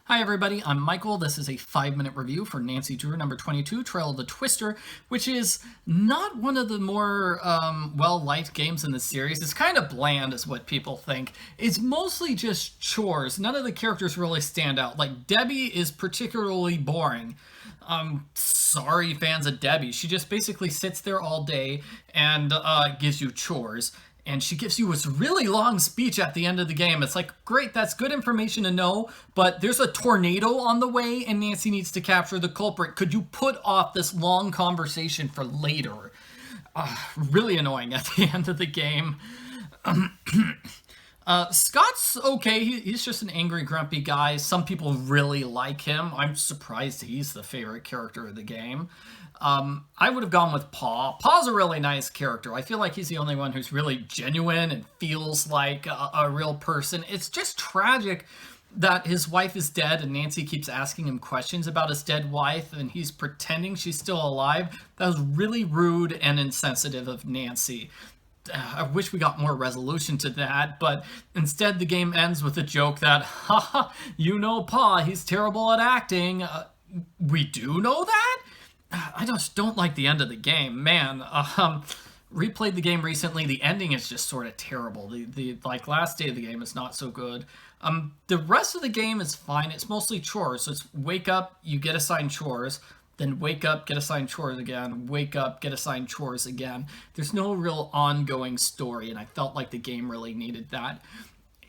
Hi everybody, I'm Michael. This is a 5-minute review for Nancy Drew number 22, Trail of the Twister, which is not one of the more well-liked games in the series. It's kind of bland is what people think. It's mostly just chores. None of the characters really stand out. Like, Debbie is particularly boring. Sorry fans of Debbie. She just basically sits there all day and gives you chores. And she gives you this really long speech at the end of the game. It's like, great, that's good information to know, but there's a tornado on the way and Nancy needs to capture the culprit. Could you put off this long conversation for later? Really annoying at the end of the game. Scott's okay. He's just an angry, grumpy guy. Some people really like him. I'm surprised he's the favorite character of the game. I would have gone with Paw. Paw's a really nice character. I feel like he's the only one who's really genuine and feels like a real person. It's just tragic that his wife is dead and Nancy keeps asking him questions about his dead wife and he's pretending she's still alive. That was really rude and insensitive of Nancy. I wish we got more resolution to that, but instead the game ends with a joke that, haha, you know Paw, he's terrible at acting. We do know that? I just don't like the end of the game, man. Replayed the game recently. The ending is just sort of terrible. The last day of the game is not so good. The rest of the game is fine. It's mostly chores. So it's wake up, you get assigned chores, then wake up, get assigned chores again, wake up, get assigned chores again. There's no real ongoing story, and I felt like the game really needed that.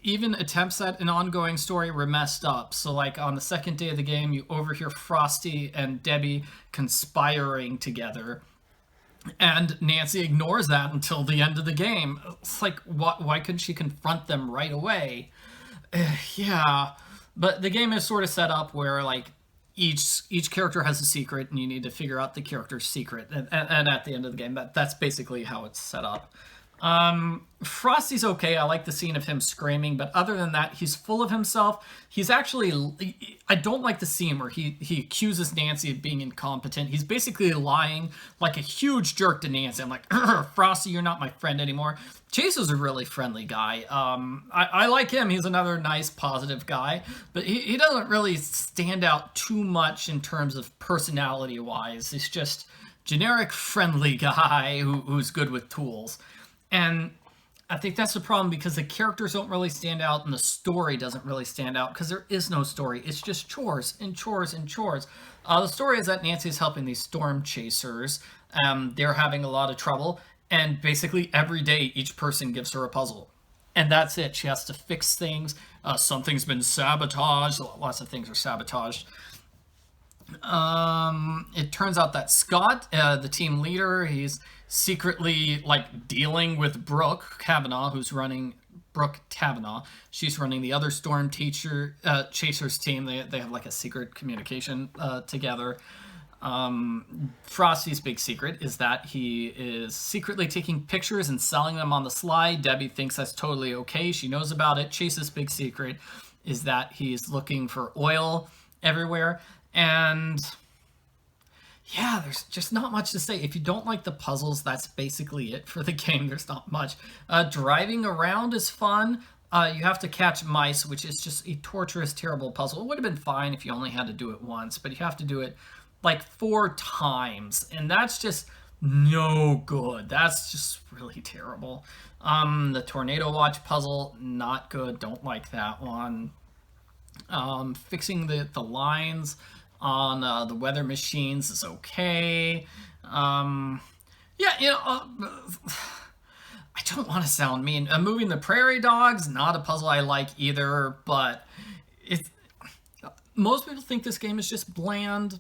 Even attempts at an ongoing story were messed up. So, like, on the second day of the game, you overhear Frosty and Debbie conspiring together. And Nancy ignores that until the end of the game. It's like, why couldn't she confront them right away? Yeah. But the game is sort of set up where, like, each character has a secret, and you need to figure out the character's secret. And at the end of the game, that's basically how it's set up. Frosty's okay. I like the scene of him screaming, but other than that, he's full of himself. He's actually, I don't like the scene where he accuses Nancy of being incompetent. He's basically lying like a huge jerk to Nancy. I'm like, Frosty, you're not my friend anymore. Chase is a really friendly guy. I like him. He's another nice, positive guy, but he doesn't really stand out too much in terms of personality-wise. He's just generic friendly guy who's good with tools. And I think that's the problem because the characters don't really stand out and the story doesn't really stand out because there is no story. It's just chores and chores and chores. The story is that Nancy's helping these storm chasers. They're having a lot of trouble, and basically every day each person gives her a puzzle. And that's it. She has to fix things. Something's been sabotaged. Lots of things are sabotaged. It turns out that Scott, the team leader, he's secretly like dealing with Brooke Kavanaugh, who's running Brooke Kavanaugh. She's running the other storm chasers team. They have like a secret communication together. Frosty's big secret is that he is secretly taking pictures and selling them on the sly. Debbie thinks that's totally okay. She knows about it. Chase's big secret is that he's looking for oil everywhere. And yeah, there's just not much to say. If you don't like the puzzles, that's basically it for the game. There's not much. Driving around is fun. You have to catch mice, which is just a torturous, terrible puzzle. It would have been fine if you only had to do it once, but you have to do it like 4 times, and that's just no good. That's just really terrible. The tornado watch puzzle, not good. Don't like that one. Fixing the lines on the weather machines is okay. I don't want to sound mean. Moving the prairie dogs, not a puzzle I like either, but most people think this game is just bland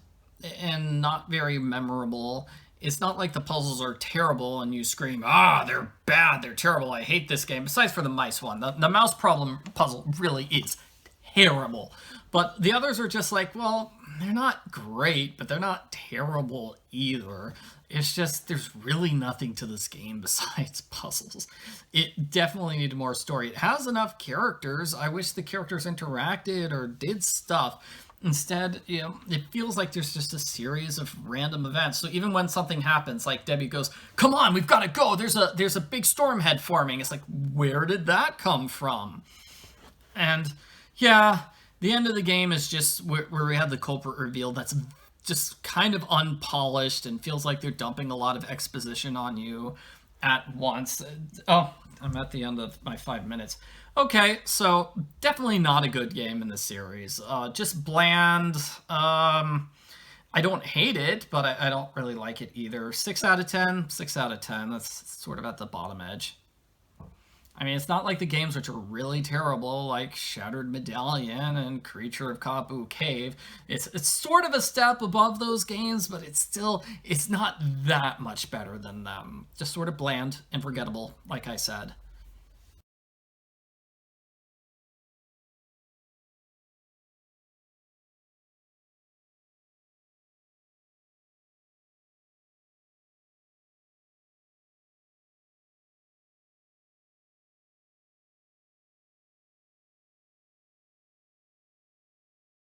and not very memorable. It's not like the puzzles are terrible and you scream, they're bad, they're terrible, I hate this game. Besides for the mice one. The mouse problem puzzle really is terrible. But the others are just like, well, they're not great, but they're not terrible either. It's just, there's really nothing to this game besides puzzles. It definitely needed more story. It has enough characters. I wish the characters interacted or did stuff. Instead, it feels like there's just a series of random events. So even when something happens, like Debbie goes, come on, we've got to go. There's a big storm head forming. It's like, where did that come from? And yeah, The end of the game is just where we have the culprit reveal that's just kind of unpolished and feels like they're dumping a lot of exposition on you at once. Oh, I'm at the end of my 5 minutes. Okay, so definitely not a good game in the series. Just bland. I don't hate it, but I don't really like it either. 6 out of 10, 6 out of 10. That's sort of at the bottom edge. I mean, it's not like the games which are really terrible, like Shattered Medallion and Creature of Kabu Cave. It's sort of a step above those games, but it's not that much better than them. Just sort of bland and forgettable, like I said.